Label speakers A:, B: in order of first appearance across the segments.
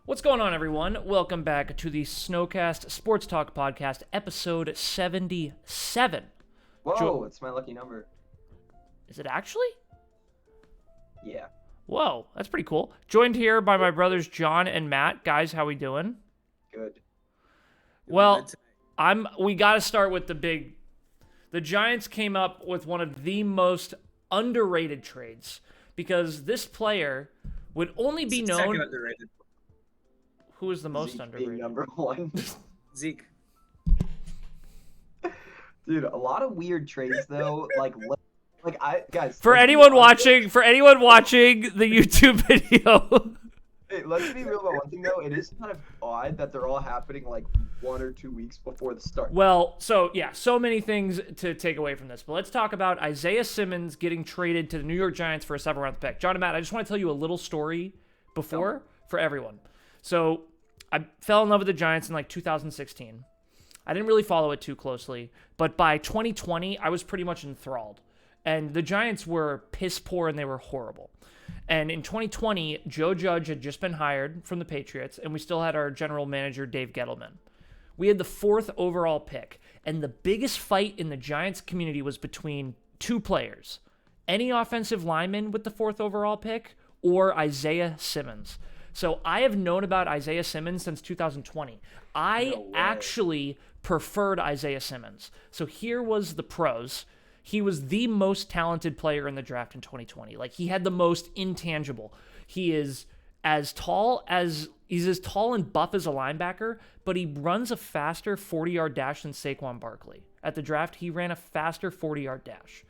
A: What's going on, everyone? Welcome back to the Snowcast Sports Talk Podcast, episode 77.
B: Whoa, it's my lucky number.
A: Is it actually?
B: Yeah.
A: Whoa, that's pretty cool. Joined here by my brothers John and Matt. Guys, how we doing?
B: Good.
A: Well, we got to start with the Giants came up with one of the most underrated trades because this player would only be known.
C: Second underrated.
A: Who is the most
B: Zeke
A: underrated?
B: being number one.
C: Zeke.
B: Dude, a lot of weird trades though. Guys.
A: For anyone watching the YouTube video.
B: Hey, let's be real about one thing though. It is kind of odd that they're all happening like 1 or 2 weeks before the start.
A: Well, so many things to take away from this. But let's talk about Isaiah Simmons getting traded to the New York Giants for a 7th-round pick. John and Matt, I just want to tell you a little story for everyone. So I fell in love with the Giants in like 2016. I didn't really follow it too closely, but by 2020, I was pretty much enthralled. And the Giants were piss poor and they were horrible. And in 2020, Joe Judge had just been hired from the Patriots, and we still had our general manager, Dave Gettleman. We had the 4th overall pick, and the biggest fight in the Giants community was between 2 players. Any offensive lineman with the 4th overall pick or Isaiah Simmons. So I have known about Isaiah Simmons since 2020. I actually preferred Isaiah Simmons. So here was the pros. He was the most talented player in the draft in 2020. Like, he had the most intangible. He's as tall and buff as a linebacker, but he runs a faster 40-yard dash than Saquon Barkley. At the draft, he ran a faster 40-yard dash.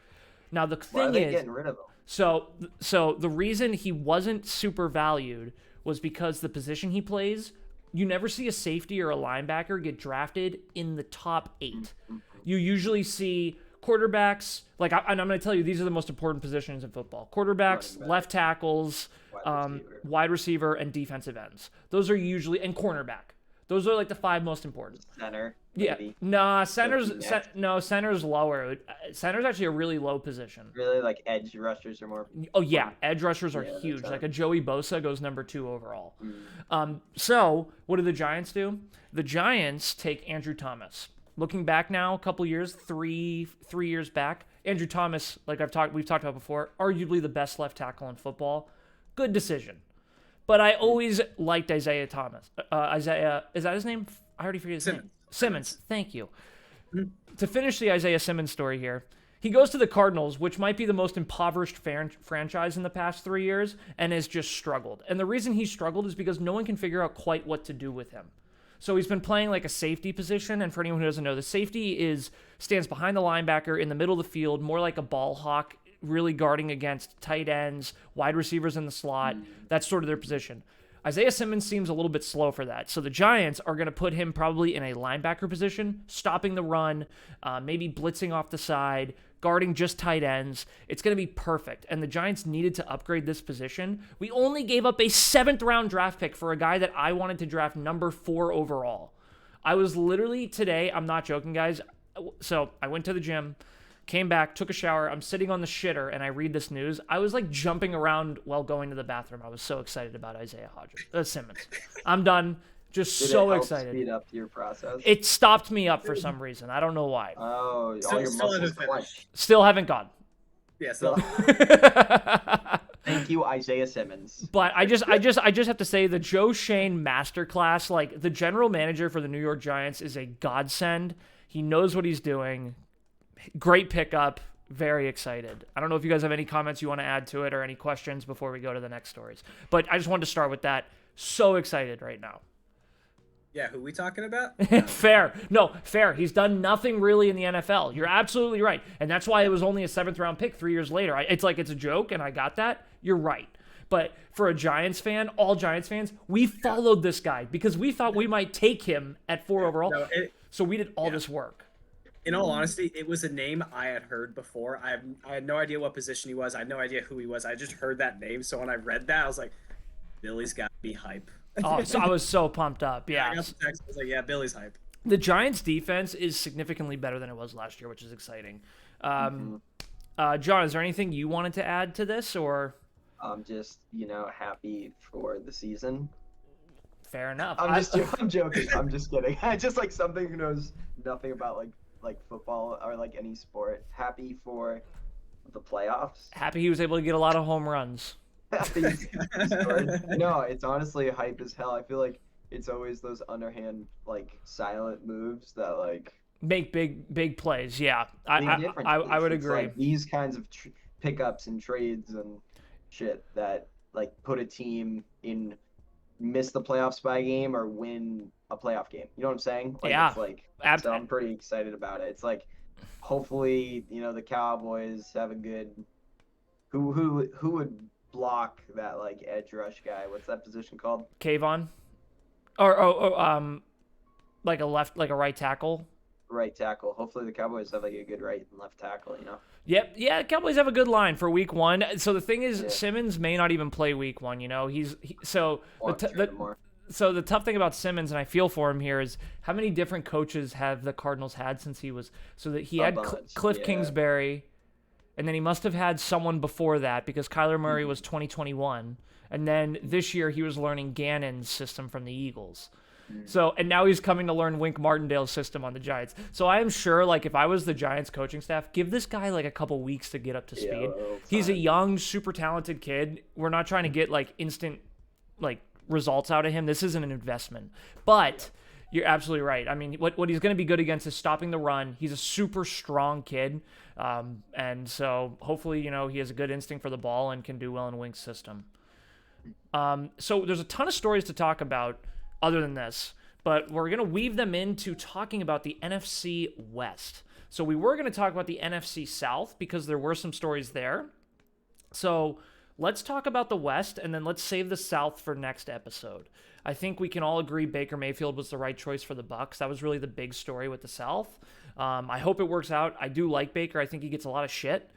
A: Now, the thing
B: Why are they
A: is,
B: getting rid of him?
A: So the reason he wasn't super valued was because the position he plays, you never see a safety or a linebacker get drafted in the top 8. You usually see quarterbacks, and I'm going to tell you, these are the most important positions in football. Quarterbacks, left tackles, wide receiver, and defensive ends. Those are usually, and cornerback. Those are like the 5 most important.
B: Center.
A: Yeah.
B: Maybe.
A: Nah, center's lower. Center's actually a really low position.
B: Really, like edge rushers are more.
A: Oh yeah, edge rushers are
B: Yeah,
A: huge.
B: that's
A: Like a Joey Bosa goes number 2 overall. So what do the Giants do? The Giants take Andrew Thomas. Looking back now, a couple years, three years back, Andrew Thomas, like we've talked about before, arguably the best left tackle in football. Good decision. But I always liked Isaiah Thomas. Isaiah, is that his name? I already forget his name. Simmons. Thank you. To finish the Isaiah Simmons story here, he goes to the Cardinals, which might be the most impoverished franchise in the past 3 years, and has just struggled. And the reason he struggled is because no one can figure out quite what to do with him. So he's been playing like a safety position, and for anyone who doesn't know, the safety stands behind the linebacker in the middle of the field, more like a ball hawk, really guarding against tight ends, wide receivers in the slot. That's sort of their position. Isaiah Simmons seems a little bit slow for that. So the Giants are going to put him probably in a linebacker position, stopping the run, maybe blitzing off the side, guarding just tight ends. It's going to be perfect. And the Giants needed to upgrade this position. We only gave up a 7th-round draft pick for a guy that I wanted to draft number 4 overall. I was literally today, I'm not joking, guys. So I went to the gym, came back, took a shower. I'm sitting on the shitter, and I read this news. I was like jumping around while going to the bathroom. I was so excited about Isaiah Simmons. I'm done. Just
B: Did
A: so
B: it help
A: excited.
B: Speed up your process.
A: It stopped me up for some reason. I don't know why.
B: Oh,
C: Still
B: all your muscles
C: haven't
B: clench.
C: finished.
A: Still haven't gone.
C: Yeah, still.
B: Thank you, Isaiah Simmons.
A: But I just have to say the Joe Shane masterclass, like the general manager for the New York Giants is a godsend. He knows what he's doing. Great pickup. Very excited. I don't know if you guys have any comments you want to add to it or any questions before we go to the next stories. But I just wanted to start with that. So excited right now.
C: Yeah, who we talking about?
A: Fair. No, fair. He's done nothing really in the NFL. You're absolutely right. And that's why it was only a 7th-round pick 3 years later. It's like it's a joke, and I got that. You're right. But for a Giants fan, all Giants fans, we followed this guy because we thought we might take him at 4 overall. So we did all this work.
C: In all honesty, it was a name I had heard before. I had no idea what position he was. I had no idea who he was. I just heard that name. So when I read that, I was like, Billy's got to be hype.
A: Oh, so I was so pumped up. Yeah.
C: I got the text. I was like, yeah, Billy's hype.
A: The Giants' defense is significantly better than it was last year, which is exciting. John, is there anything you wanted to add to this, or?
B: I'm just, happy for the season.
A: Fair enough.
B: I'm joking. I'm just kidding. I just like something who knows nothing about like football or like any sport. Happy for the playoffs.
A: Happy he was able to get a lot of home runs.
B: Happy he scored. No, it's honestly hype as hell. I feel like it's always those underhand like silent moves that like
A: Make big plays. Yeah, I would
B: It's
A: agree.
B: like these kinds of pickups and trades and shit that like put a team in miss the playoffs by a game or win a playoff game. You know what I'm saying? Like,
A: Yeah.
B: It's like so I'm pretty excited about it. It's like hopefully the Cowboys have a good who would block that like edge rush guy. What's that position called?
A: Kayvon, or like a right tackle.
B: Right tackle. Hopefully the Cowboys have like a good right and left tackle.
A: Yep. Yeah, the Cowboys have a good line for week 1. So the thing is,
B: Yeah.
A: Simmons may not even play week 1. So the tough thing about Simmons, and I feel for him here, is how many different coaches have the Cardinals had since he was so that he
B: A
A: had
B: bunch,
A: Cliff
B: yeah.
A: Kingsbury, and then he must have had someone before that because Kyler Murray was 2021, and then this year he was learning Gannon's system from the Eagles. So, and now he's coming to learn Wink Martindale's system on the Giants. So I am sure, like, if I was the Giants coaching staff, give this guy like a couple weeks to get up to speed. He's a young, super talented kid. We're not trying to get like instant, like, results out of him. This isn't an investment. But you're absolutely right. I mean, what he's going to be good against is stopping the run. He's a super strong kid. And so hopefully, he has a good instinct for the ball and can do well in Wink's system. So there's a ton of stories to talk about other than this, but we're going to weave them into talking about the NFC West. So we were going to talk about the NFC South because there were some stories there. So let's talk about the West, and then let's save the South for next episode. I think we can all agree Baker Mayfield was the right choice for the Bucs. That was really the big story with the South. I hope it works out. I do like Baker. I think he gets a lot of shit.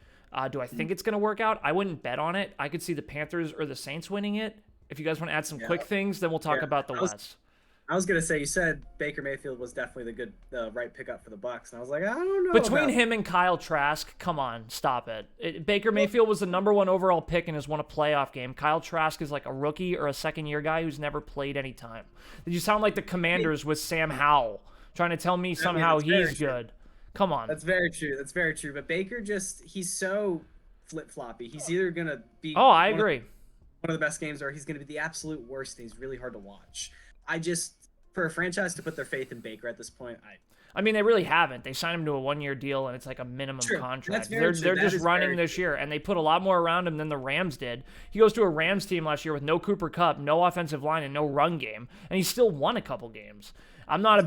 A: Do I think it's going to work out? I wouldn't bet on it. I could see the Panthers or the Saints winning it. If you guys want to add some quick things, then we'll talk about the West.
C: I was gonna say, you said Baker Mayfield was definitely the right pickup for the Bucs, and I was like, I don't know.
A: Between him and Kyle Trask, come on, stop it. Baker Mayfield was the number 1 overall pick and has won a playoff game. Kyle Trask is like a rookie or a second-year guy who's never played any time. Did you sound like the Commanders with Sam Howell trying to tell me somehow he's good? Come on.
C: That's very true. That's very true. But Baker he's so flip-floppy. He's either gonna be
A: I agree.
C: One of the best games, or he's gonna be the absolute worst, and he's really hard to watch. For a franchise to put their faith in Baker at this point,
A: I mean, they really haven't. They signed him to a 1-year deal, and it's like a minimum contract. They're just running this year, and they put a lot more around him than the Rams did. He goes to a Rams team last year with no Cooper Kupp, no offensive line, and no run game, and he still won a couple games. I'm not a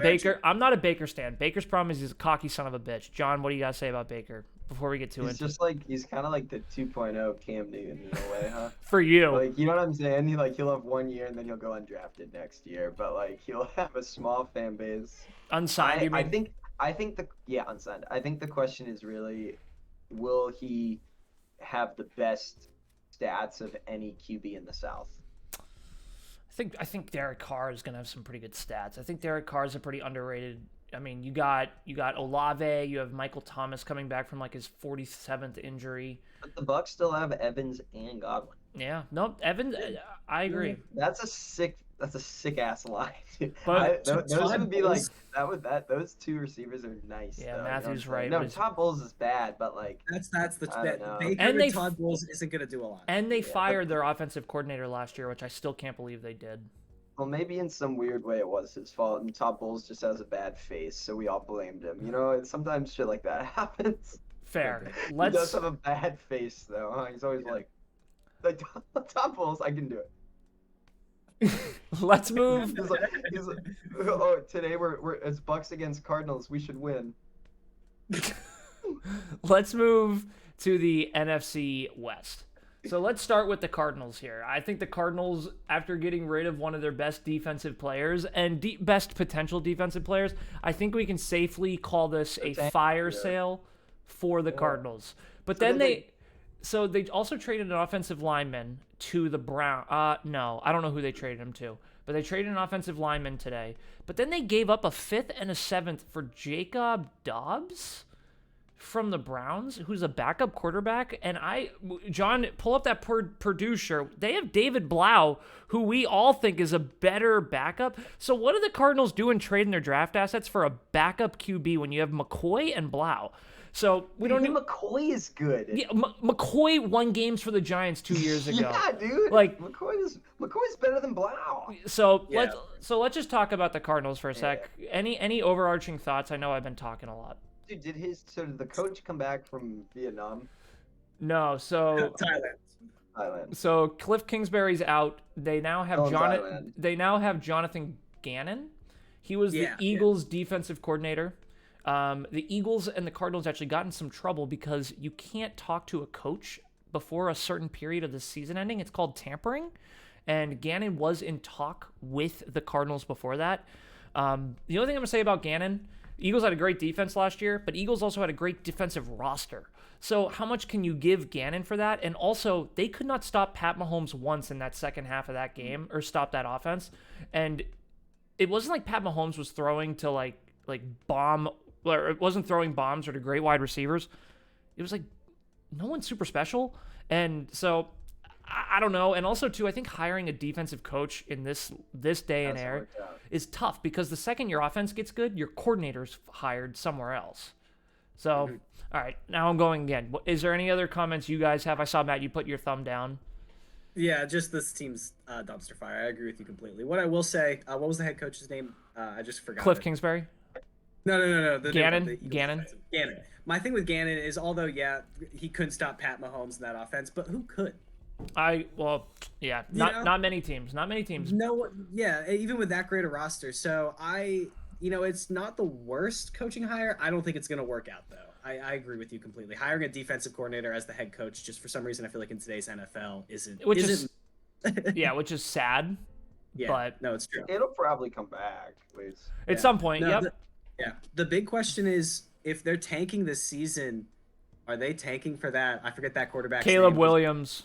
A: Baker stan. Baker's problem is he's a cocky son of a bitch. John, what do you got to say about Baker before we get to it?
B: He's kind of like the 2.0 Cam Newton in a way, huh?
A: For you.
B: Like, you know what I'm saying? He'll have 1 year and then he'll go undrafted next year, but like he'll have a small fan base.
A: Unsigned, you mean?
B: Unsigned. I think the question is really, will he have the best stats of any QB in the South?
A: I think Derek Carr is going to have some pretty good stats. I think Derek Carr is a pretty underrated. I mean, you got Olave, you have Michael Thomas coming back from like his 47th injury.
B: But the Bucs still have Evans and Godwin.
A: Yeah, no, Evans. I agree.
B: That's a sick ass line.
A: But
B: those would be like those 2 receivers are nice.
A: Yeah,
B: though,
A: Matthew's right.
B: No, Todd Bowles is bad, but like
C: that's the Baker
A: and
C: Todd Bowles isn't gonna do a lot.
A: And they fired their offensive coordinator last year, which I still can't believe they did.
B: Well, maybe in some weird way it was his fault, and Todd Bowles just has a bad face, so we all blamed him. Sometimes shit like that happens.
A: Fair.
B: He does have a bad face, though. Huh? He's always like Todd Bowles, I can do it.
A: Let's move.
B: He's like, oh, today we're it's Bucks against Cardinals. We should win.
A: Let's move to the NFC West. So let's start with the Cardinals here. I think the Cardinals, after getting rid of one of their best defensive players and best potential defensive players, I think we can safely call this a fire sale for the Cardinals. But then they also traded an offensive lineman to the Browns. No, I don't know who they traded him to, but they traded an offensive lineman today. But then they gave up a 5th and a 7th for Jacob Dobbs from the Browns who's a backup quarterback. And John, pull up that Purdue shirt. They have David Blau, who we all think is a better backup. So what are the Cardinals doing trading their draft assets for a backup QB when you have McCoy and Blau? So we don't
B: Even McCoy is good.
A: Yeah, McCoy won games for the Giants 2 years ago.
B: Yeah, dude.
A: Like
B: McCoy's better than Blau.
A: So
C: Yeah.
A: let's just talk about the Cardinals for a sec. Any overarching thoughts? I know I've been talking a lot.
B: Dude, did the coach come back from Vietnam?
A: No, so
C: Thailand.
A: So Cliff Kingsbury's out. They now have
B: Thailand.
A: They now have Jonathan Gannon. He was the Eagles' defensive coordinator. The Eagles and the Cardinals actually got in some trouble because you can't talk to a coach before a certain period of the season ending. It's called tampering. And Gannon was in talk with the Cardinals before that. The only thing I'm going to say about Gannon, Eagles had a great defense last year, but Eagles also had a great defensive roster. So how much can you give Gannon for that? And also, they could not stop Pat Mahomes once in that second half of that game, or stop that offense. And it wasn't like Pat Mahomes was throwing to like bomb, or it wasn't throwing bombs or to great wide receivers. It was like no one's super special. And so I don't know. And also too, I think hiring a defensive coach in this day and era is tough, because the second your offense gets good, your coordinator's hired somewhere else. So, all right, now I'm going again. Is there any other comments you guys have? I saw, Matt, you put your thumb down.
C: Yeah, just this team's dumpster fire. I agree with you completely. What I will say, what was the head coach's name? I just forgot.
A: Cliff
C: it.
A: Kingsbury?
C: No.
A: Gannon?
C: Gannon. My thing with Gannon is, although, he couldn't stop Pat Mahomes in that offense, but who could?
A: Not many teams. Not many teams.
C: No, even with that great a roster. So it's not the worst coaching hire. I don't think it's going to work out, though. I agree with you completely. Hiring a defensive coordinator as the head coach, just for some reason, I feel like in today's NFL
A: which is sad.
C: Yeah,
A: but
C: no, it's true.
B: It'll probably come back.
A: At some point, yep.
C: The big question is, if they're tanking this season, are they tanking for that? I forget that quarterback's
A: Caleb
C: name.
A: Williams.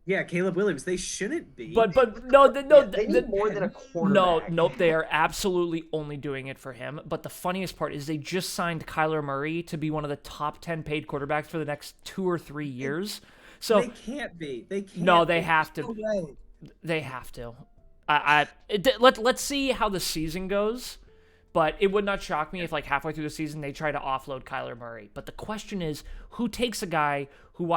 C: Yeah, Caleb Williams. They shouldn't be.
A: But
B: they need more than a quarterback.
A: No, they are absolutely only doing it for him. But the funniest part is they just signed Kyler Murray to be one of the top 10 paid quarterbacks for the next 2 or 3 years. So
C: they can't be. They can't.
A: No, they have to.
C: No way.
A: They have to. Let's see how the season goes. But it would not shock me if, like, halfway through the season they try to offload Kyler Murray. But the question is, who takes a guy who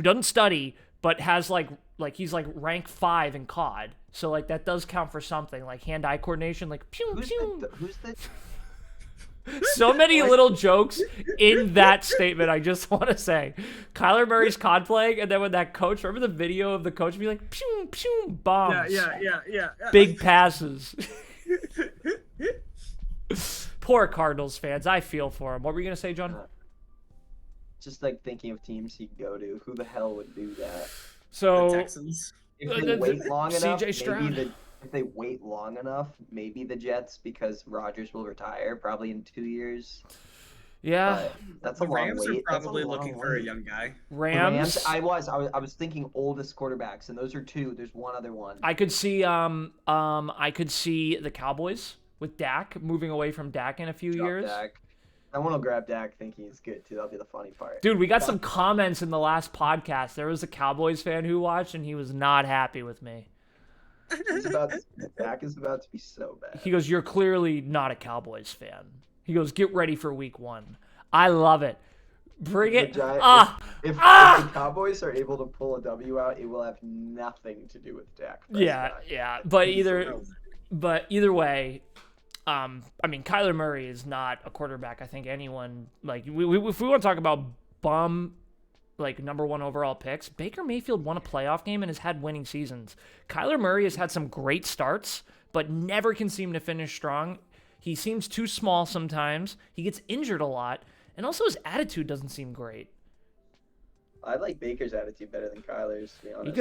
A: doesn't study, but has like he's like rank 5 in COD, so like that does count for something, like hand-eye coordination, like pew pew.
B: Who's the?
A: So many little jokes in that statement. I just want to say, Kyler Murray's COD playing, and then when that coach, remember the video of the coach be like pew pew bombs,
C: yeah,
A: big passes. Poor Cardinals fans. I feel for them. What were you gonna say, John?
B: Just like thinking of teams he'd go to. Who the hell would do that?
A: So
C: the Texans.
B: If they wait long enough,
A: CJ Stroud.
B: if they wait long enough, maybe the Jets, because Rodgers will retire probably in 2 years.
A: Yeah,
B: but that's a
C: The
B: long
C: Rams
B: wait.
C: are probably looking for a young guy.
A: Rams.
B: I was thinking oldest quarterbacks, and those are 2. There's one other one.
A: I could see the Cowboys with Dak, moving away from Dak in a few years.
B: Dak. I want to grab Dak thinking he's good too. That'll be the funny part.
A: Dude, we got some comments in the last podcast. There was a Cowboys fan who watched, and he was not happy with me.
B: Dak is about to be so bad.
A: He goes, "You're clearly not a Cowboys fan." He goes, "Get ready for week 1." I love it. Bring it.
B: If the Cowboys are able to pull a W out, it will have nothing to do with Dak Prescott.
A: Yeah. But either way, I mean, Kyler Murray is not a quarterback. I think anyone, like, if we want to talk about bum, like, number 1 overall picks, Baker Mayfield won a playoff game and has had winning seasons. Kyler Murray has had some great starts, but never can seem to finish strong. He seems too small sometimes. He gets injured a lot, and also his attitude doesn't seem great.
B: I like Baker's attitude better than Kyler's, to be honest.
A: You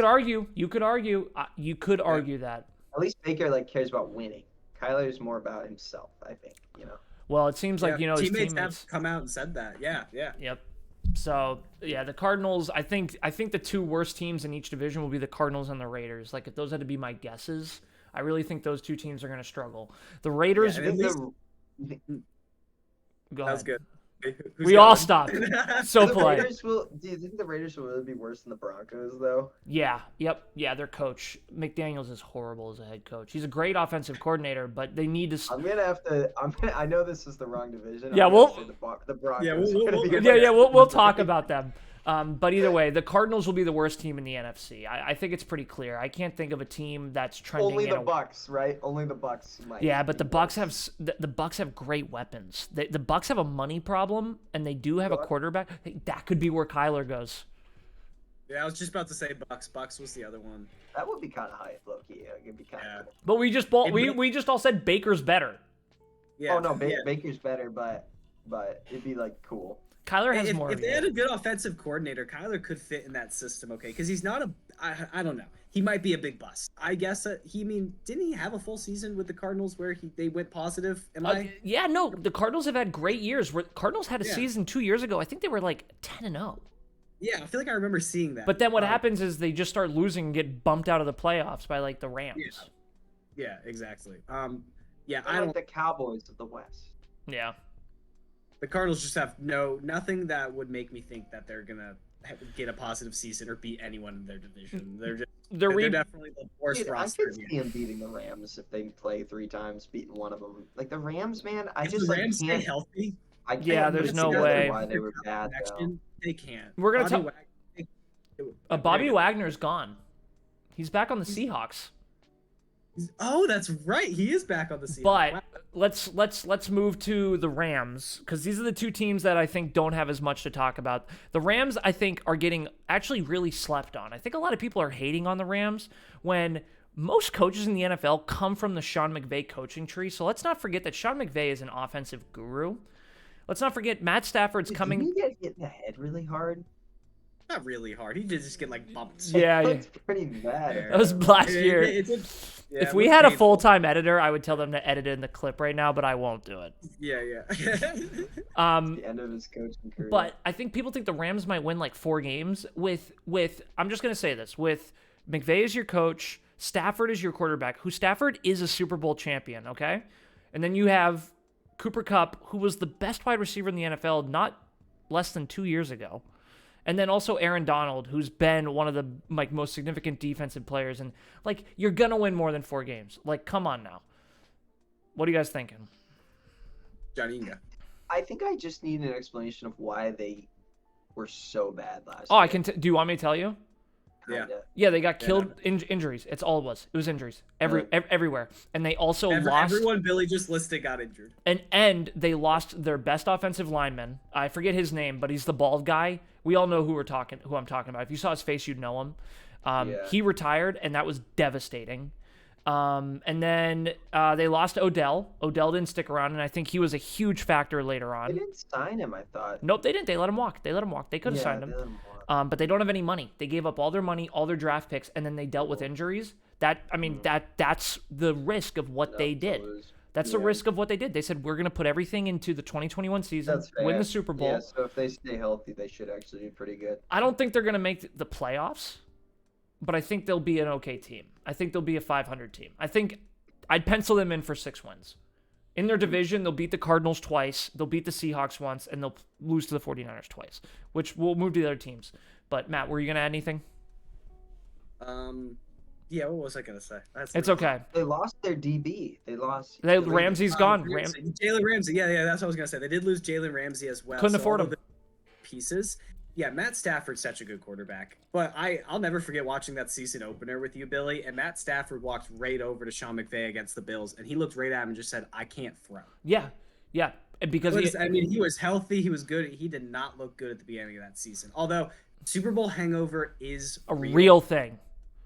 A: could argue that.
B: At least Baker cares about winning. Kyler's more about himself, I think.
A: Well, it seems like his teammates
C: have come out and said that. Yeah.
A: Yep. So the Cardinals. I think the 2 worst teams in each division will be the Cardinals and the Raiders. Like, if those had to be my guesses, I really think those 2 teams are going to struggle. The Raiders.
C: Go ahead.
B: That was good.
C: Who's
A: We all
C: going?
A: stopped. So
B: The
A: polite.
B: Raiders do you think the Raiders will really be worse than the Broncos though?
A: Yeah, yep, yeah. Their coach McDaniels is horrible as a head coach. He's a great offensive coordinator, but they need to.
B: I'm gonna have to. I know this is the wrong division.
A: Yeah,
B: I'm gonna
A: we'll-
B: say the Broncos.
C: Yeah,
B: are
C: we'll-
B: gonna
C: we'll-
B: be
A: Yeah,
B: worse
A: yeah. We'll
B: than the
A: talk
B: Raiders.
A: about them. But either way, the Cardinals will be the worst team in the NFC. I think it's pretty clear. I can't think of a team that's trending.
B: Only
A: in
B: the
A: a-
B: Bucks, right? Only the Bucks. Might
A: Yeah, but
B: be
A: the Bucks
B: worse.
A: have the Bucks have great weapons. The Bucks have a money problem, and they do have a
B: Buck-
A: quarterback. Hey, that could be where Kyler goes.
C: Yeah, I was just about to say Bucks. Bucks was the other one.
B: That would be kind of hype, low key. It'd be kind of.
C: Yeah.
B: Cool.
A: But we just all said Baker's better.
C: Yeah.
B: Oh no,
C: yeah.
B: Baker's better, but it'd be like cool.
A: Kyler has
C: If,
A: more.
C: if
A: of
C: they
A: it.
C: had a good offensive coordinator, Kyler could fit in that system, okay? Because he's not a, I don't know. He might be a big bust. I guess didn't he have a full season with the Cardinals where they went positive?
A: Yeah, no, the Cardinals have had great years. Cardinals had a
C: Yeah.
A: season 2 years ago. I think they were like 10-0.
C: Yeah, I feel like I remember seeing that.
A: But then what happens is they just start losing and get bumped out of the playoffs by like the Rams.
C: Yeah, exactly. Yeah,
B: They're
C: I
B: like
C: don't.
B: the Cowboys of the West.
A: Yeah.
C: The Cardinals just have nothing that would make me think that they're gonna get a positive season or beat anyone in their division. They're definitely the worst
B: Dude, I
C: roster.
B: could see them beating the Rams if they play 3 times, beating one of them. Like the Rams, man. I
C: If
B: just
C: the
B: like
C: Rams stay
B: can't.
C: healthy,
B: I can't
A: Yeah, there's
B: put
A: no
B: together
A: way.
B: why they were bad though.
C: connection, they can't.
A: We're gonna
C: Bobby
A: tell-
C: Wagner-
A: Bobby Wagner's gone. He's back on the Seahawks.
C: Oh, that's right. He is back on the scene.
A: But let's move to the Rams because these are the two teams that I think don't have as much to talk about. The Rams, I think, are getting actually really slept on. I think a lot of people are hating on the Rams when most coaches in the NFL come from the Sean McVay coaching tree. So let's not forget that Sean McVay is an offensive guru. Let's not forget Matt Stafford's coming.
B: Did he get hit in the head really hard?
C: not really hard. He did just get like bumped.
A: Yeah,
B: That's pretty bad.
A: that was last year.
C: Yeah,
A: If
C: it
A: we
C: was
A: had a
C: painful.
A: full-time editor, I would tell them to edit it in the clip right now, but I won't do it.
C: Yeah.
B: The end of his coaching career.
A: But I think people think the Rams might win like 4 games with I'm just going to say this, with McVay as your coach, Stafford as your quarterback, who Stafford is a Super Bowl champion, okay? And then you have Cooper Kupp, who was the best wide receiver in the NFL not less than 2 years ago. And then also Aaron Donald, who's been one of the like most significant defensive players. And like, you're going to win more than 4 games. Like, come on now. What are you guys thinking?
C: Johnny Inga.
B: I think I just need an explanation of why they were so bad last
A: Oh,
B: year.
A: I can. Do you want me to tell you?
C: Yeah.
B: Kinda.
A: Yeah, they got
C: Yeah,
A: killed. Injuries. It's all it was. It was injuries. Everywhere. And they also lost.
C: Everyone Billy just listed got injured.
A: And they lost their best offensive lineman. I forget his name, but he's the bald guy. We all know who I'm talking about. If you saw his face, you'd know him.
B: Yeah.
A: He retired, and that was devastating. And then they lost Odell. Odell didn't stick around, and I think he was a huge factor later
B: They
A: on.
B: didn't sign him, I thought.
A: Nope, they didn't. They let him walk. They could have
B: Yeah,
A: signed
B: they
A: him.
B: let him walk.
A: But they don't have any money. They gave up all their money, all their draft picks, and then they dealt with injuries. That's the risk of what they did. That's the
B: Yeah.
A: risk of what they did. They said, we're going to put everything into the 2021 season,
B: That's fair.
A: win the Super Bowl.
B: Yeah, so if they stay healthy, they should actually be pretty good.
A: I don't think they're going to make the playoffs, but I think they'll be an okay team. I think they'll be a 500 team. I think I'd pencil them in for 6 wins. In their division, they'll beat the Cardinals twice, they'll beat the Seahawks once, and they'll lose to the 49ers twice, which will move to the other teams. But, Matt, were you going to add anything?
C: Yeah, what was I gonna say?
A: It's okay.
B: They lost their DB.
A: Ramsey's gone.
C: Jalen Ramsey. Yeah, that's what I was gonna say. They did lose Jalen Ramsey as well.
A: Couldn't
C: so
A: afford
C: all
A: him.
C: of the pieces. Yeah, Matt Stafford's such a good quarterback. But I'll never forget watching that season opener with you, Billy. And Matt Stafford walked right over to Sean McVay against the Bills, and he looked right at him and just said, "I can't throw."
A: Yeah. Because
C: He was healthy. He was good. He did not look good at the beginning of that season. Although Super Bowl hangover is
A: a real thing.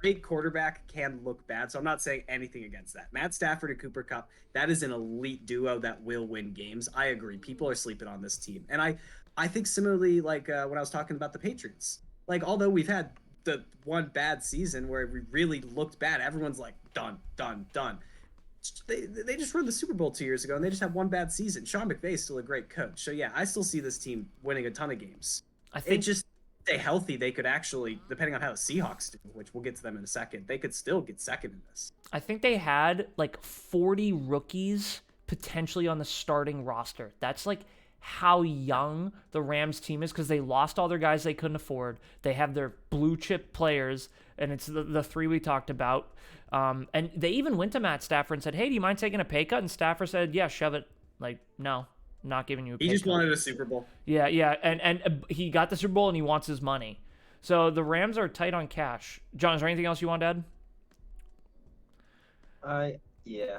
C: Great quarterback can look bad, so I'm not saying anything against that. Matt Stafford and Cooper Kupp, that is an elite duo that will win games. I agree. People are sleeping on this team. And I think similarly, like when I was talking about the Patriots, like although we've had the one bad season where we really looked bad, everyone's like, done. They just won the Super Bowl 2 years ago, and they just have one bad season. Sean McVay is still a great coach. So yeah, I still see this team winning a ton of games.
A: I think
C: just stay healthy, they could actually, depending on how the Seahawks do, which we'll get to them in a second, they could still get second in this.
A: I think they had like 40 rookies potentially on the starting roster. That's like how young the Rams team is because they lost all their guys they couldn't afford. They have their blue chip players, and it's the three we talked about. And they even went to Matt Stafford and said, hey, do you mind taking a pay cut? And Stafford said, yeah, shove it. Like, no, I'm not giving you a pay cut.
C: He just wanted a Super Bowl.
A: Yeah, and he got the Super Bowl and he wants his money. So the Rams are tight on cash. John, is there anything else you want to add?
B: Yeah.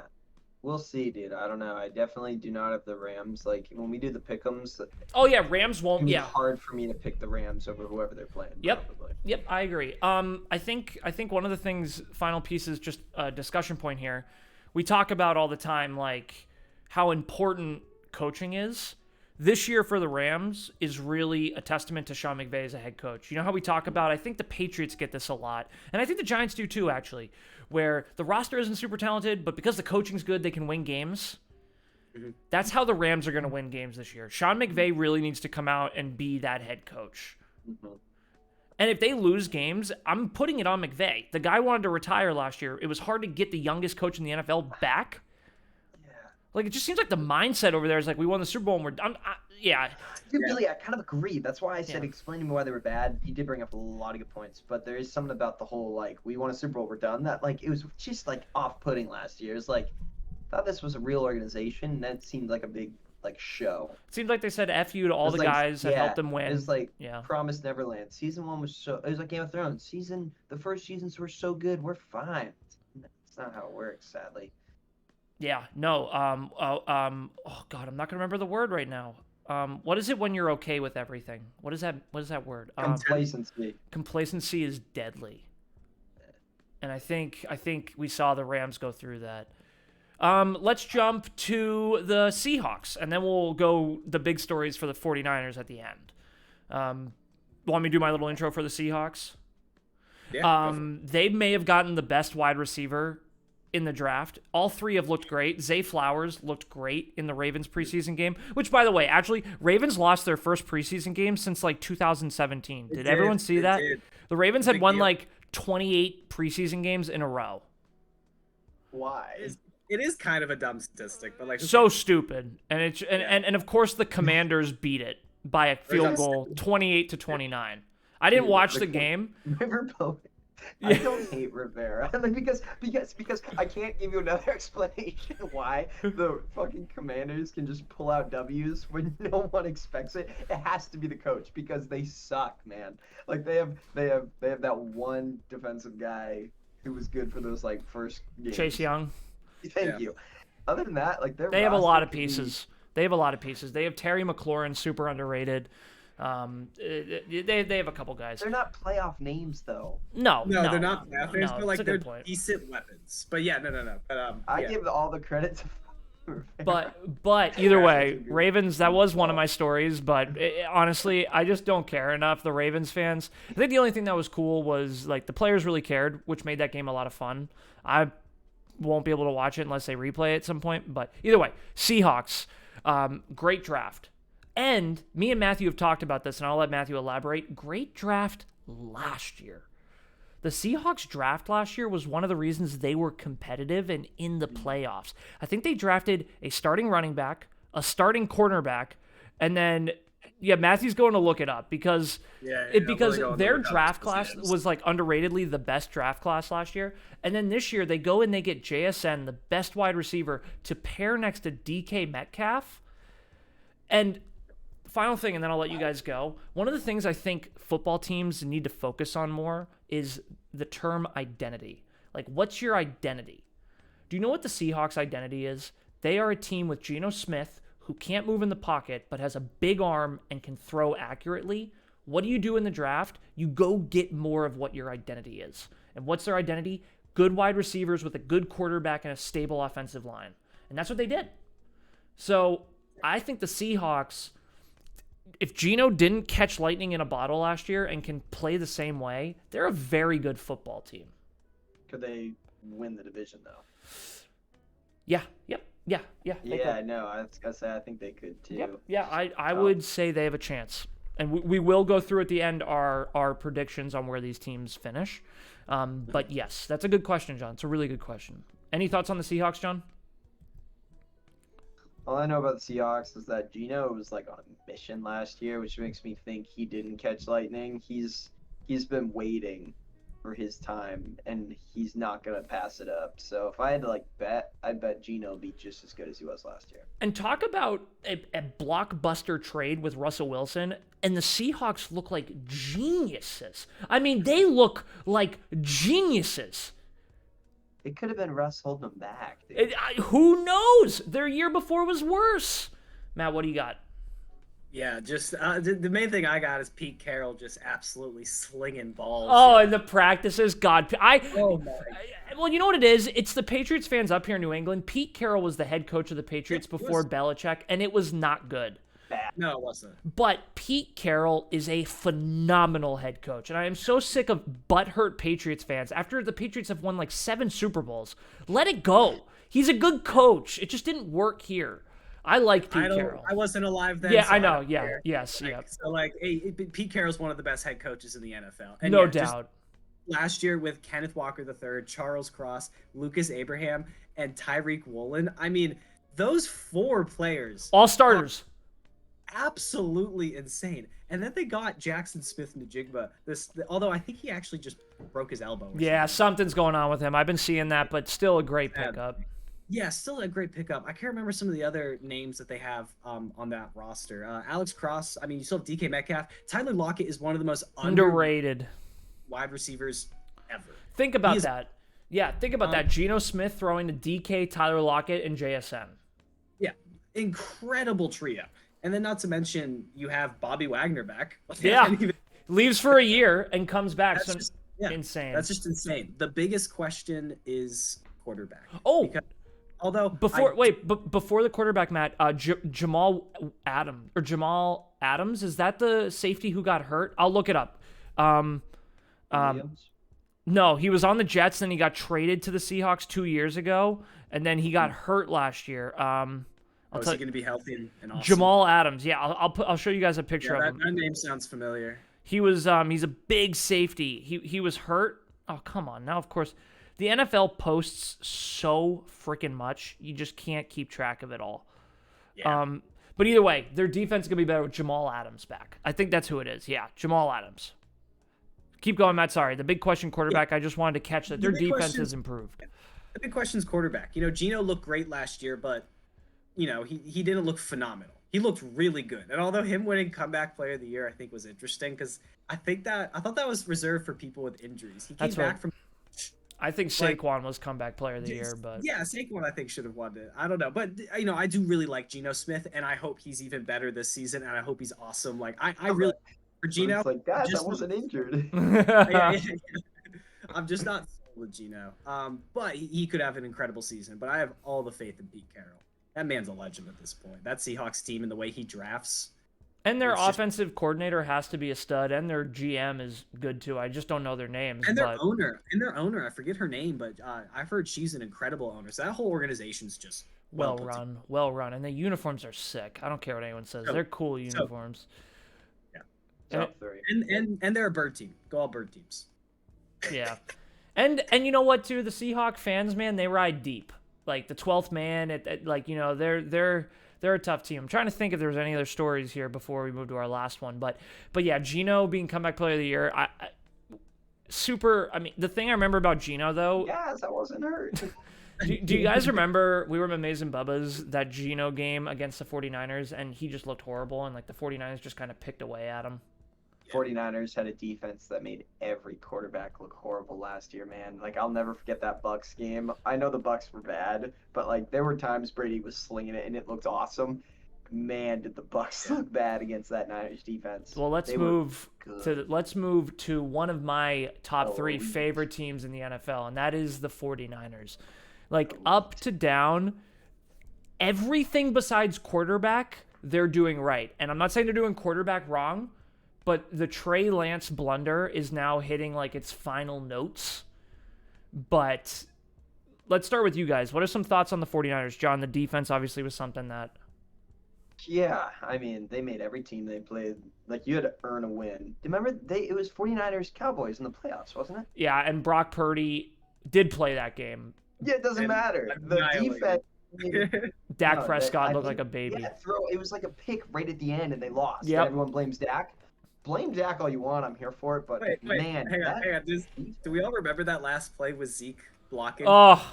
B: We'll see, dude. I don't know. I definitely do not have the Rams. Like, when we do the pick'ems,
A: Oh, yeah, Rams won't.
B: it's
A: Yeah.
B: hard for me to pick the Rams over whoever they're playing.
A: Yep.
B: Probably.
A: Yep, I agree. I think one of the things, final piece is just a discussion point here. We talk about all the time, like, how important coaching is. This year for the Rams is really a testament to Sean McVay as a head coach. You know how we talk about, I think the Patriots get this a lot, and I think the Giants do too, actually, where the roster isn't super talented, but because the coaching's good, they can win games.
C: Mm-hmm.
A: That's how the Rams are going to win games this year. Sean McVay really needs to come out and be that head coach.
B: Mm-hmm.
A: And if they lose games, I'm putting it on McVay. The guy wanted to retire last year. It was hard to get the youngest coach in the NFL back. Like, it just seems like the mindset over there is like, we won the Super Bowl and we're done. Yeah.
B: Dude, really, I kind of agree. That's why I said
A: Yeah.
B: explain to me why they were bad. You did bring up a lot of good points, but there is something about the whole, like, we won a Super Bowl, we're done. That, like, it was just, like, off-putting last year. It's like, I thought this was a real organization, and that seemed like a big, like, show.
A: It seemed like they said F you to all
B: It was
A: the
B: like-
A: guys that helped them win.
B: It was like
A: Yeah.
B: Promised Neverland. Season 1 was it was like Game of Thrones. The first seasons were so good, we're fine. It's not how it works, sadly.
A: Yeah. No. Oh, God, I'm not going to remember the word right now. What is it when you're okay with everything? What is that word?
B: Complacency.
A: Complacency is deadly. And I think we saw the Rams go through that. Let's jump to the Seahawks, and then we'll go the big stories for the 49ers at the end. Want me to do my little intro for the Seahawks?
C: Yeah.
A: They may have gotten the best wide receiver in the draft. All three have looked great. Zay Flowers looked great in the Ravens preseason game, which, by the way, actually, Ravens lost their first preseason game since, like, 2017. Did everyone see that?
C: Did.
A: The Ravens had
C: Big
A: won,
C: deal.
A: like, 28 preseason games in a row.
B: Why?
C: It is kind of a dumb statistic, but like
A: So stupid. And of course the Commanders beat it by a field goal, 28-29. I didn't watch the game.
B: Riverboat. I don't hate Rivera. I mean, because I can't give you another explanation why the fucking Commanders can just pull out W's when no one expects it. It has to be the coach because they suck, man. Like they have that one defensive guy who was good for those like first games.
A: Chase Young.
B: Thank you. Other than that, like
A: They have a lot of pieces. They have Terry McLaurin, super underrated. They have a couple guys.
B: They're not playoff names though.
A: No,
C: they're not playoff names,
A: no,
C: but like
A: it's a
C: they're
A: good point.
C: decent weapons. But yeah, no. But
B: I
C: yeah.
B: give all the credit to
A: But either way, Ravens, that was one of my stories, but honestly, I just don't care enough. The Ravens fans, I think the only thing that was cool was like the players really cared, which made that game a lot of fun. I won't be able to watch it unless they replay it at some point, but either way, Seahawks, great draft. And me and Matthew have talked about this, and I'll let Matthew elaborate. Great draft last year. The Seahawks draft last year was one of the reasons they were competitive and in the playoffs. I think they drafted a starting running back, a starting cornerback, and then Matthew's going to look it up because their draft class was like underratedly the best draft class last year. And then this year they go and they get JSN, the best wide receiver, to pair next to DK Metcalf. And final thing, and then I'll let you guys go. One of the things I think football teams need to focus on more is the term identity. Like, what's your identity? Do you know what the Seahawks' identity is? They are a team with Geno Smith, who can't move in the pocket, but has a big arm and can throw accurately. What do you do in the draft? You go get more of what your identity is. And what's their identity? Good wide receivers with a good quarterback and a stable offensive line. And that's what they did. So I think the Seahawks, if Geno didn't catch lightning in a bottle last year and can play the same way, they're a very good football team.
B: Could they win the division though?
A: Yeah. Yep. Yeah.
B: Yeah, no, I was gonna say I think they could too.
A: Yep. Yeah, I would say they have a chance. And we will go through at the end our predictions on where these teams finish. But yes, that's a good question, John. It's a really good question. Any thoughts on the Seahawks, John?
B: All I know about the Seahawks is that Geno was like on a mission last year, which makes me think he didn't catch lightning. He's been waiting for his time, and he's not gonna pass it up. So if I had to like bet, I'd bet Geno will be just as good as he was last year.
A: And talk about a blockbuster trade with Russell Wilson, and the Seahawks look like geniuses. I mean, they look like geniuses.
B: It could have been Russ holding them back, dude.
A: Who knows? Their year before was worse. Matt, what do you got?
C: Yeah, just the main thing I got is Pete Carroll just absolutely slinging balls.
A: Oh, and the practices, God,
C: Oh my.
A: well, you know what it is? It's the Patriots fans up here in New England. Pete Carroll was the head coach of the Patriots before Belichick, and it was not good.
C: No, it wasn't.
A: But Pete Carroll is a phenomenal head coach, and I am so sick of butthurt Patriots fans. After the Patriots have won like 7 Super Bowls, let it go. He's a good coach. It just didn't work here. I like Pete Carroll.
C: I wasn't alive then.
A: Yeah,
C: so
A: I know.
C: don't
A: Yeah,
C: care.
A: yes,
C: Like,
A: yeah.
C: So like, hey, Pete Carroll's one of the best head coaches in the NFL. And
A: No
C: yeah, just
A: doubt.
C: last year with Kenneth Walker III, Charles Cross, Lucas Abraham, and Tyreek Woolen. I mean, those 4 players,
A: All starters.
C: absolutely insane. And then they got Jackson Smith-Njigba. Although I think he actually just broke his elbow. Or
A: Yeah,
C: something.
A: something's going on with him. I've been seeing that, but still a great
C: Sad.
A: pickup.
C: Yeah, still a great pickup. I can't remember some of the other names that they have on that roster. Alex Cross. I mean, you still have DK Metcalf. Tyler Lockett is one of the most
A: Underrated.
C: wide receivers ever.
A: Think about
C: is-
A: that. Yeah, think about that. Geno Smith throwing to DK, Tyler Lockett, and JSN.
C: Yeah, incredible trio. And then not to mention you have Bobby Wagner back.
A: Yeah.
C: And even-
A: Leaves for a year and comes back.
C: that's
A: So
C: just, yeah,
A: insane.
C: That's just insane. The biggest question is quarterback.
A: Oh,
C: Because although
A: before before the quarterback, Matt, Jamal Adams, is that the safety who got hurt? I'll look it up.
B: Williams?
A: No, he was on the Jets, then he got traded to the Seahawks 2 years ago, and then he got hurt last year.
C: is he going to be healthy and awesome?
A: Jamal Adams. Yeah, I'll show you guys a picture
C: Yeah,
A: of him.
C: that name sounds familiar.
A: He was he's a big safety. He was hurt. Oh, come on. Now, of course, the NFL posts so freaking much. You just can't keep track of it all.
C: Yeah.
A: But either way, their defense is going to be better with Jamal Adams back. I think that's who it is. Yeah, Jamal Adams. Keep going, Matt. Sorry. The big question quarterback, I just wanted to catch that their
C: The big
A: defense
C: question-
A: has improved.
C: The big question is quarterback. You know, Geno looked great last year, but you know, he didn't look phenomenal. He looked really good. And although him winning comeback player of the year I think was interesting because I thought that was reserved for people with injuries. He came
A: That's
C: back
A: right.
C: from
A: I think Saquon was comeback player of the year, but
C: yeah, Saquon I think should have won it. I don't know, but you know, I do really like Geno Smith, and I hope he's even better this season, and I hope he's awesome. Like I really for Geno,
B: It's like, guys, I
C: just-
B: wasn't injured.
C: I'm just not sold with Geno. But he could have an incredible season. But I have all the faith in Pete Carroll. That man's a legend at this point. That Seahawks team and the way he drafts.
A: And their
C: It's just-
A: offensive coordinator has to be a stud, and their GM is good too. I just don't know their names.
C: And
A: but
C: their owner, I forget her name, but I've heard she's an incredible owner. So that whole organization's just
A: well
C: put together.
A: run, well run. And the uniforms are sick. I don't care what anyone says.
C: So-
A: They're cool uniforms.
B: Top 3.
C: And they're a bird team. Go all bird teams.
A: Yeah. And you know what too? The Seahawk fans, man, they ride deep. Like the 12th man, like, you know, they're a tough team. I'm trying to think if there's any other stories here before we move to our last one. But yeah, Geno being comeback player of the year, I mean, the thing I remember about Geno though,
B: Yes, I wasn't hurt.
A: do you guys remember we were at Amazing Bubba's, that Geno game against the 49ers, and he just looked horrible, and like the 49ers just kind of picked away at him?
B: 49ers had a defense that made every quarterback look horrible last year, man. Like, I'll never forget that Bucks game. I know the Bucks were bad, but like there were times Brady was slinging it and it looked awesome. Man, did the Bucks look bad against that Niners defense.
A: Well, let's
B: They were
A: move
B: good.
A: to one of my top 3
B: Oh.
A: favorite teams in the NFL, and that is the 49ers. Like up to down, everything besides quarterback, they're doing right. And I'm not saying they're doing quarterback wrong, but the Trey Lance blunder is now hitting like its final notes. But let's start with you guys. What are some thoughts on the 49ers? John, the defense obviously was something that...
B: Yeah, I mean, they made every team they played. Like, you had to earn a win. Remember, it was 49ers Cowboys in the playoffs, wasn't it?
A: Yeah, and Brock Purdy did play that game.
B: Yeah, it doesn't
C: And
B: matter. The
C: annihilated.
B: defense
A: Dak
B: No,
A: Prescott
B: I
A: looked
B: think,
A: like a baby.
B: yeah, it was like a pick right at the end, and they lost.
A: Yep.
B: And everyone blames Dak. Blame Dak all you want. I'm here for it. But
C: Wait,
B: man,
C: hang on.
B: defense-
C: Do we all remember that last play with Zeke blocking?
A: Oh,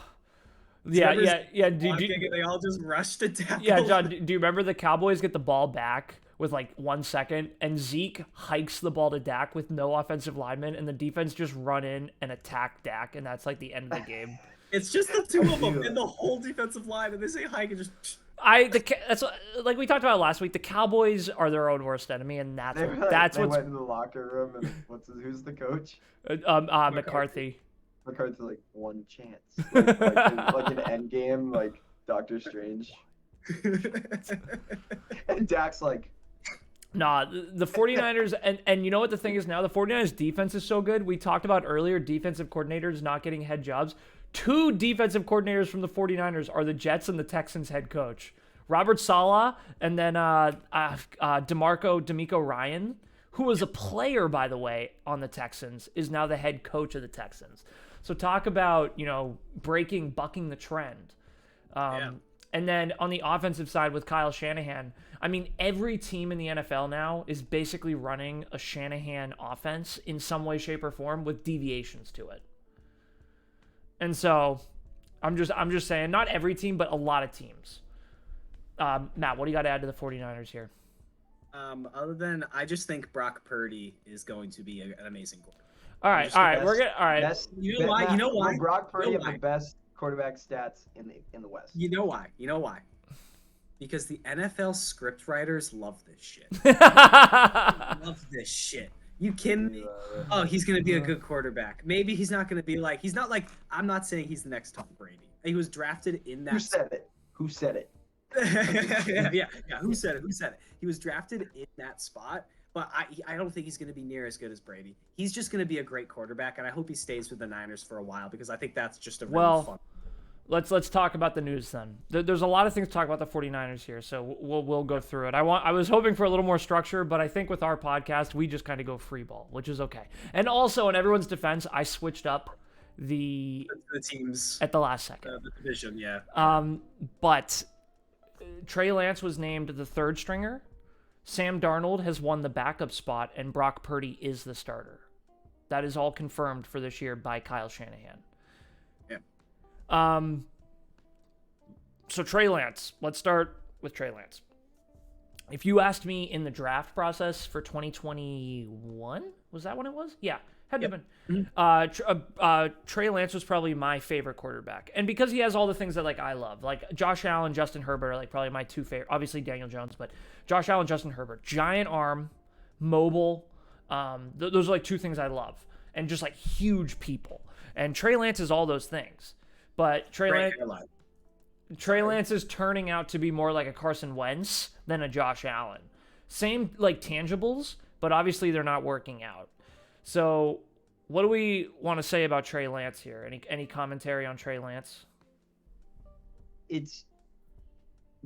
C: Do you remember Zeke
A: yeah.
C: blocking and they all just rushed to tackle.
A: Yeah, John, do you remember the Cowboys get the ball back with like 1 second, and Zeke hikes the ball to Dak with no offensive lineman, and the defense just run in and attack Dak, and that's like the end of the game.
C: It's just the two of them and the whole defensive line, and they say hike and just.
A: That's like we talked about last week. The Cowboys are their own worst enemy, and that's
B: they
A: what's
B: went in the locker room, and who's the coach?
A: McCarthy.
B: McCarthy's like, one chance, like an end game, like Doctor Strange. And Dak's like,
A: Nah, the 49ers, and you know what the thing is now? The 49ers defense is so good. We talked about earlier defensive coordinators not getting head jobs. 2 defensive coordinators from the 49ers are the Jets and the Texans head coach. Robert Saleh and then D'Amico Ryan, who was a player, by the way, on the Texans, is now the head coach of the Texans. So talk about, bucking the trend. And then on the offensive side with Kyle Shanahan, I mean, every team in the NFL now is basically running a Shanahan offense in some way, shape, or form with deviations to it. And so I'm just saying, not every team, but a lot of teams. Matt, what do you got to add to the 49ers here?
C: Other than I just think Brock Purdy is going to be an amazing quarterback.
A: All right, we're good. All right.
B: You know why? Brock Purdy have the best quarterback stats in the West.
C: You know why? Because the NFL script writers love this shit. Love this shit. You kidding me? Oh, he's gonna be a good quarterback. Maybe he's not gonna be like. He's not like. I'm not saying he's the next Tom Brady. He was drafted in that.
B: Who said it?
C: yeah. Who said it? He was drafted in that spot. But I don't think he's going to be near as good as Brady. He's just going to be a great quarterback, and I hope he stays with the Niners for a while because I think that's just a really fun.
A: Let's talk about the news then. There's a lot of things to talk about the 49ers here, so we'll go through it. I was hoping for a little more structure, but I think with our podcast, we just kind of go free ball, which is okay. And also, in everyone's defense, I switched up the
C: teams
A: at the last second.
C: The division, yeah.
A: But Trey Lance was named the 3rd stringer. Sam Darnold has won the backup spot, and Brock Purdy is the starter. That is all confirmed for this year by Kyle Shanahan.
C: Yeah.
A: So Trey Lance. Let's start with Trey Lance. If you asked me in the draft process for 2021, was that when it was? Yeah. Had to have been. Trey Lance was probably my favorite quarterback. And because he has all the things that I love, like Josh Allen, Justin Herbert are probably my 2 favorite, obviously Daniel Jones, but Josh Allen, Justin Herbert, giant arm, mobile. Those are 2 things I love. And just huge people. And Trey Lance is all those things. But Trey Lance is turning out to be more like a Carson Wentz than a Josh Allen. Same tangibles, but obviously they're not working out. So, what do we want to say about Trey Lance here? Any commentary on Trey Lance?
B: Do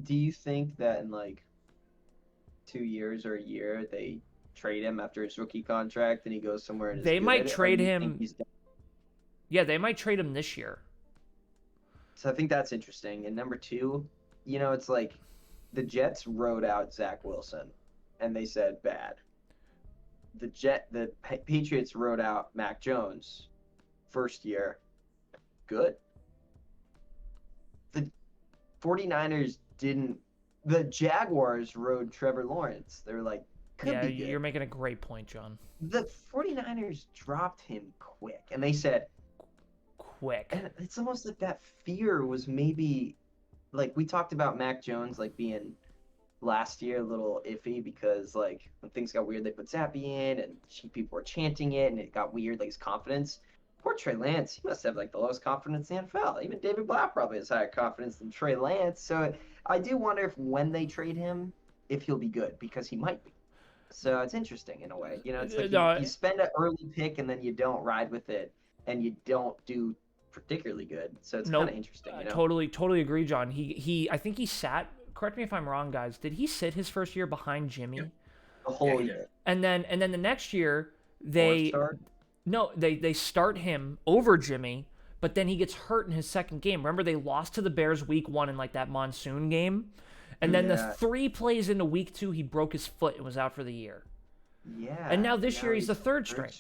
B: you think that in 2 years or a year they trade him after his rookie contract and he goes somewhere and
A: they might trade him? Yeah, they might trade him this year.
B: So I think that's interesting. And number 2, it's the Jets wrote out Zach Wilson and they said bad. The Patriots wrote out Mac Jones first year. Good. The 49ers didn't. The Jaguars rode Trevor Lawrence. They were could be good.
A: You're making a great point, John.
B: The 49ers dropped him quick, and they said
A: quick.
B: And it's almost like that fear was maybe we talked about Mac Jones being last year a little iffy because when things got weird they put Zappy in and people were chanting it and it got weird his confidence. Poor Trey Lance, he must have the lowest confidence in the NFL. Even David Blatt probably has higher confidence than Trey Lance. So I do wonder if when they trade him, if he'll be good because he might be. So it's interesting in a way. It's you spend an early pick and then you don't ride with it and you don't do particularly good. So it's kind of interesting.
A: Totally agree, John. He I think he sat. Correct me if I'm wrong, guys. Did he sit his first year behind Jimmy?
B: The whole year.
A: And then the next year they start him over Jimmy but then he gets hurt in his second game. Remember, they lost to the Bears week 1 in like that monsoon game, and then the 3 plays into week 2, he broke his foot and was out for the year.
B: Yeah.
A: And now this year he's the third string.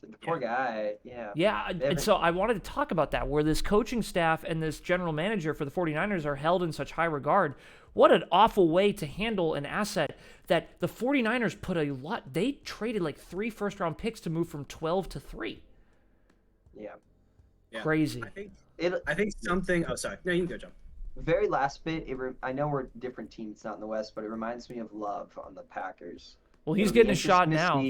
B: So the poor guy, yeah.
A: Yeah, and so I wanted to talk about that, where this coaching staff and this general manager for the 49ers are held in such high regard. What an awful way to handle an asset that the 49ers put a lot. They traded like 3 first-round picks to move from 12 to 3.
B: Yeah.
A: Crazy.
C: I think something. Oh, sorry. No, you can go, John.
B: Very last bit. I know we're different teams, not in the West, but it reminds me of Love on the Packers.
A: Well, he's getting a shot now.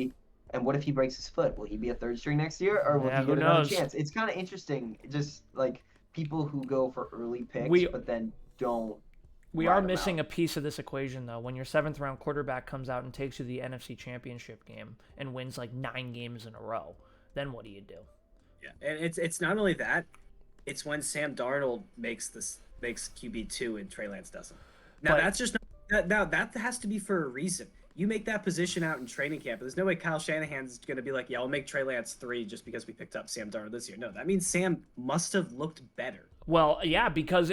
B: And what if he breaks his foot? Will he be a third string next year, or will he get another chance? It's kind of interesting, just like people who go for early picks, but then don't.
A: We are missing a piece of this equation, though. When your 7th-round quarterback comes out and takes you to the NFC Championship game and wins like 9 games in a row, then what do you do?
C: Yeah, and it's not only that; it's when Sam Darnold makes QB2 and Trey Lance doesn't. Now that's just that has to be for a reason. You make that position out in training camp. There's no way Kyle Shanahan's going to be like, yeah, I'll make Trey Lance 3 just because we picked up Sam Darnold this year. No, that means Sam must have looked better.
A: Well, yeah, because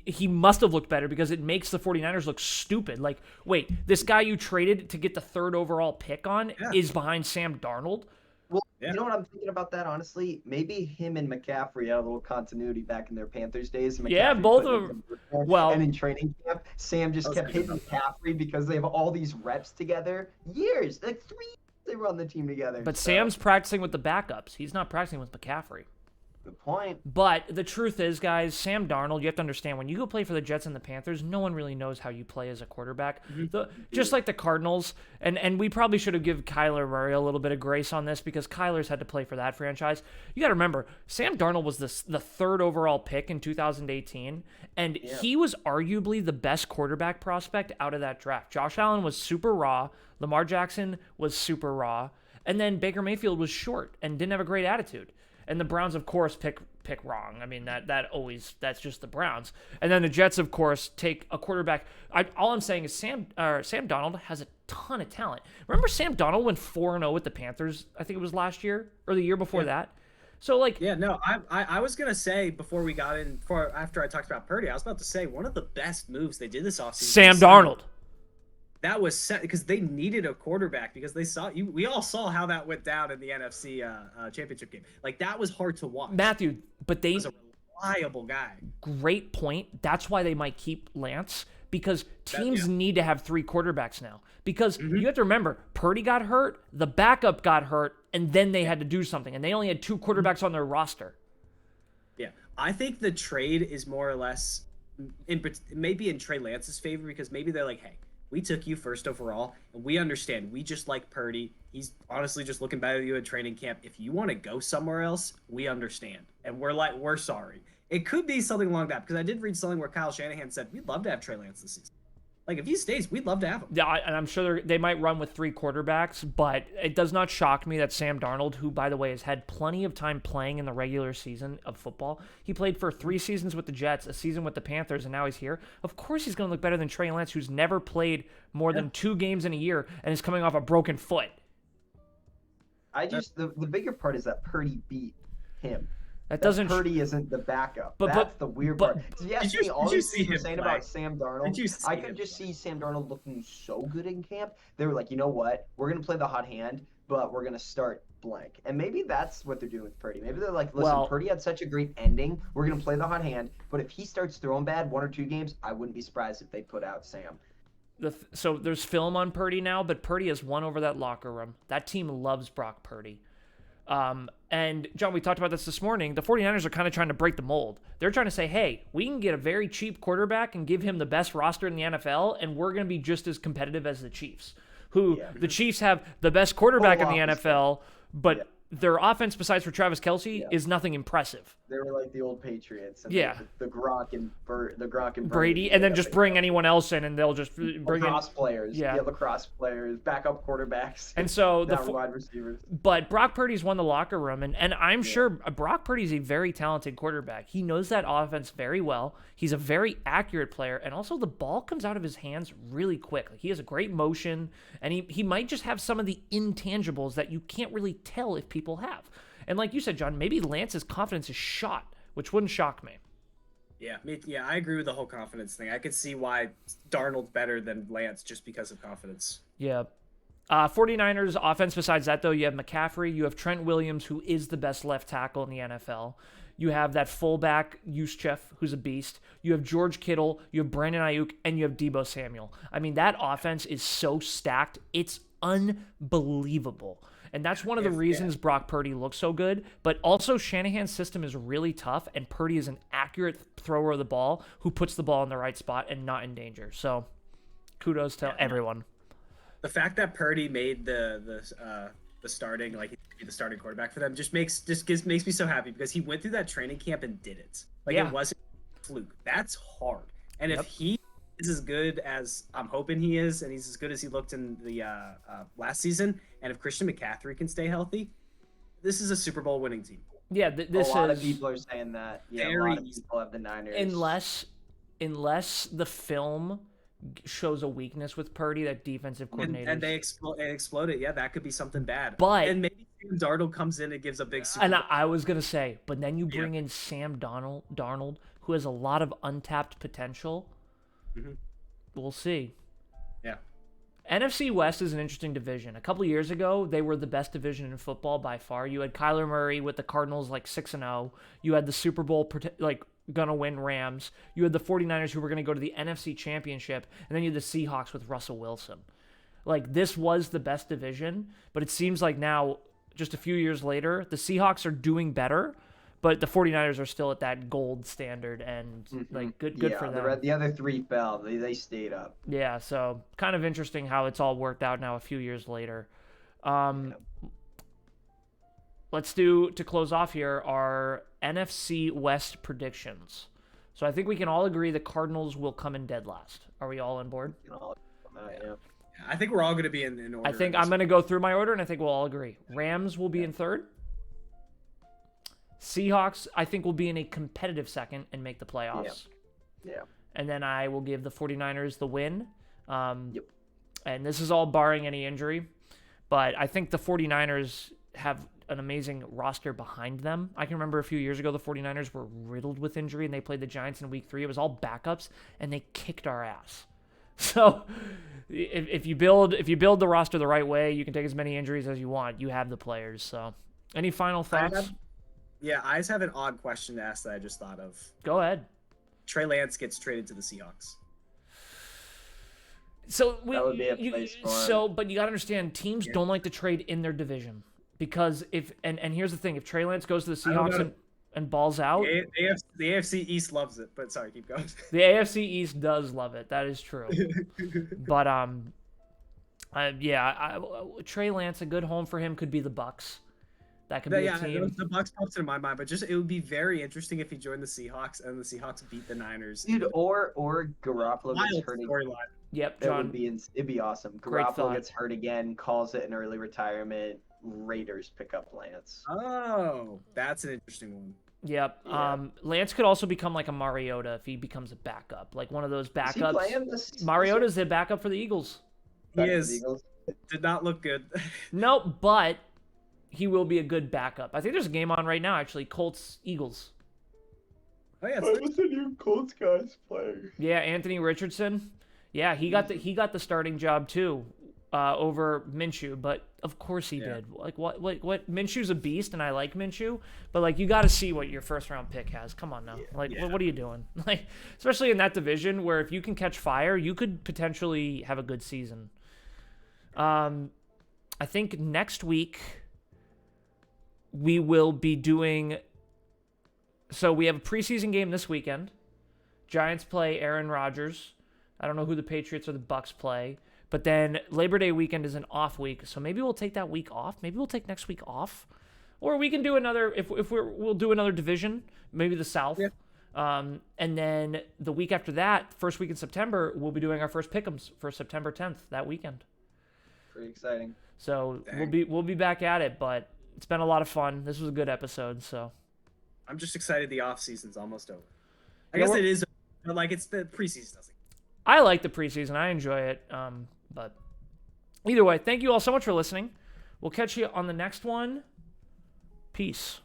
A: he must have looked better because it makes the 49ers look stupid. Like, wait, this guy you traded to get the 3rd overall pick on is behind Sam Darnold?
B: Well, you know what I'm thinking about that, honestly? Maybe him and McCaffrey had a little continuity back in their Panthers days.
A: Yeah, both of them. Well,
B: and in training camp, Sam just kept hitting McCaffrey because they have all these reps together. Years, like 3 years they were on the team together.
A: But Sam's practicing with the backups. He's not practicing with McCaffrey.
B: Good point.
A: But the truth is, guys, Sam Darnold, you have to understand, when you go play for the Jets and the Panthers, no one really knows how you play as a quarterback. Just like the Cardinals, and we probably should have given Kyler Murray a little bit of grace on this because Kyler's had to play for that franchise. You got to remember, Sam Darnold was the 3rd overall pick in 2018, and he was arguably the best quarterback prospect out of that draft. Josh Allen was super raw. Lamar Jackson was super raw. And then Baker Mayfield was short and didn't have a great attitude. And the Browns, of course, pick wrong. I mean, that's just the Browns. And then the Jets, of course, take a quarterback. All I'm saying is Sam Darnold has a ton of talent. Remember Sam Darnold went 4-0 with the Panthers, I think it was last year or the year before that? So, like...
C: Yeah, no, I was going to say before we got in, after I talked about Purdy, I was about to say one of the best moves they did this offseason.
A: Sam Darnold.
C: That was set because they needed a quarterback because they saw we all saw how that went down in the NFC championship game. Like that was hard to watch.
A: Matthew, but they
C: was a reliable guy.
A: Great point. That's why they might keep Lance because teams need to have 3 quarterbacks now. Because you have to remember, Purdy got hurt, the backup got hurt, and then they had to do something, and they only had 2 quarterbacks on their roster.
C: Yeah, I think the trade is more or less maybe in Trey Lance's favor because maybe they're like, hey. We took you 1st overall, and we understand. We just like Purdy. He's honestly just looking better than you at training camp. If you want to go somewhere else, we understand. And we're sorry. It could be something along that, because I did read something where Kyle Shanahan said, we'd love to have Trey Lance this season. Like, if he stays, we'd love to have him.
A: Yeah, and I'm sure they might run with 3 quarterbacks, but it does not shock me that Sam Darnold, who, by the way, has had plenty of time playing in the regular season of football, he played for 3 seasons with the Jets, a season with the Panthers, and now he's here. Of course he's going to look better than Trey Lance, who's never played more than 2 games in a year and is coming off a broken foot.
B: The bigger part is that Purdy beat him.
A: That doesn't.
B: Purdy isn't the backup. That's the weird part.
C: Did you see him
B: saying about Sam Darnold? I could just see Sam Darnold looking so good in camp. They were like, you know what? We're gonna play the hot hand, but we're gonna start blank. And maybe that's what they're doing with Purdy. Maybe they're like, listen, Purdy had such a great ending. We're gonna play the hot hand, but if he starts throwing bad 1 or 2 games, I wouldn't be surprised if they put out Sam.
A: So there's film on Purdy now, but Purdy has won over that locker room. That team loves Brock Purdy. And John, we talked about this morning. The 49ers are kind of trying to break the mold. They're trying to say, hey, we can get a very cheap quarterback and give him the best roster in the NFL, and we're going to be just as competitive as the Chiefs, the Chiefs have the best quarterback in the NFL, but their offense, besides for Travis Kelce, is nothing impressive.
B: They were like the old Patriots. And the Gronk and
A: Brady, and then just bring anyone else in, and they'll just bring
B: lacrosse players. Yeah, lacrosse players, backup quarterbacks,
A: and so
B: the wide receivers.
A: But Brock Purdy's won the locker room, and I'm sure Brock Purdy's a very talented quarterback. He knows that offense very well. He's a very accurate player, and also the ball comes out of his hands really quick. Like, he has a great motion, and he might just have some of the intangibles that you can't really tell if people have. And like you said, John, maybe Lance's confidence is shot, which wouldn't shock me.
C: Yeah, I agree with the whole confidence thing. I could see why Darnold's better than Lance just because of confidence.
A: Yeah. 49ers offense, besides that, though, you have McCaffrey. You have Trent Williams, who is the best left tackle in the NFL. You have that fullback, Juszczyk, who's a beast. You have George Kittle. You have Brandon Ayuk. And you have Deebo Samuel. I mean, that offense is so stacked. It's unbelievable. And that's one of the reasons Brock Purdy looks so good. But also, Shanahan's system is really tough, and Purdy is an accurate thrower of the ball who puts the ball in the right spot and not in danger. So, kudos to everyone.
C: The fact that Purdy made the starting, like the starting quarterback for them, makes me so happy because he went through that training camp and did it. Like it wasn't a fluke. That's hard. And if he is as good as I'm hoping he is, and he's as good as he looked in the last season, and if Christian McCaffrey can stay healthy, this is a Super Bowl winning team.
A: Yeah, this
B: a lot of people are saying that. Yeah, a lot of people have the Niners.
A: Unless the film shows a weakness with Purdy, that defensive coordinator,
C: and they explode it. Yeah, that could be something bad.
A: But
C: and maybe Sam Darnold comes in and gives a big Super
A: and
C: Bowl.
A: I was gonna say, but then you bring in Sam Darnold, who has a lot of untapped potential.
C: Mm-hmm.
A: We'll see.
C: Yeah.
A: NFC West is an interesting division. A couple years ago, they were the best division in football by far. You had Kyler Murray with the Cardinals like 6-0. You had the Super Bowl gonna win Rams. You had the 49ers who were gonna go to the NFC Championship, and then you had the Seahawks with Russell Wilson. Like, this was the best division, but it seems like now, just a few years later, the Seahawks are doing better, but the 49ers are still at that gold standard, and like good for them.
B: The other three fell. They stayed up.
A: Yeah, so kind of interesting how it's all worked out now a few years later. Let's do, to close off here, our NFC West predictions. So I think we can all agree the Cardinals will come in dead last. Are we all on board?
B: Yeah.
C: I think we're all going to be in order.
A: I think I'm going to go through my order, and I think we'll all agree. Rams will be in third. Seahawks, I think, will be in a competitive second and make the playoffs.
B: Yeah.
A: And then I will give the 49ers the win.
B: Yep.
A: And this is all barring any injury. But I think the 49ers have an amazing roster behind them. I can remember a few years ago the 49ers were riddled with injury, and they played the Giants in week 3. It was all backups, and they kicked our ass. So if you build the roster the right way, you can take as many injuries as you want. You have the players. So any final thoughts?
C: I just have an odd question to ask that I just thought of.
A: Go ahead.
C: Trey Lance gets traded to the Seahawks.
A: So
B: that would be a place for him.
A: But you got to understand, teams don't like to trade in their division because and here's the thing: if Trey Lance goes to the Seahawks and balls out,
C: the AFC East loves it. But sorry, keep going.
A: The AFC East does love it. That is true. But Trey Lance, a good home for him could be the Bucks. That could be a team.
C: The Bucks pops into my mind, but it would be very interesting if he joined the Seahawks and the Seahawks beat the Niners.
B: Dude, or Garoppolo gets hurt again.
A: Yep, John.
B: It'd be awesome. Garoppolo gets hurt again, calls it an early retirement. Raiders pick up Lance.
C: Oh, that's an interesting one.
A: Yep. Yeah. Lance could also become like a Mariota if he becomes a backup, like one of those backups. Mariota's the backup for the Eagles.
C: He is. Did not look good.
A: No, but he will be a good backup. I think there's a game on right now, actually. Colts-Eagles.
C: Oh yeah,
B: it's the new Colts guys playing.
A: Yeah, Anthony Richardson. Yeah, he got the starting job too, over Minshew. But of course he did. Like what? Minshew's a beast, and I like Minshew. But like, you got to see what your first round pick has. Come on now. What are you doing? Like, especially in that division where if you can catch fire, you could potentially have a good season. I think next week we will be doing. So we have a preseason game this weekend. Giants play Aaron Rodgers. I don't know who the Patriots or the Bucks play. But then Labor Day weekend is an off week. So maybe we'll take that week off. Maybe we'll take next week off. Or we can do another, we'll do another division, maybe the South.
C: Yeah.
A: And then the week after that, first week in September, we'll be doing our first pick'ems for September 10th, that weekend.
B: Pretty exciting.
A: So we'll be back at it, but it's been a lot of fun. This was a good episode, so.
C: I'm just excited the off season's almost over. I guess it is, but like it's the preseason doesn't.
A: I like the preseason. I enjoy it. But either way, thank you all so much for listening. We'll catch you on the next one. Peace.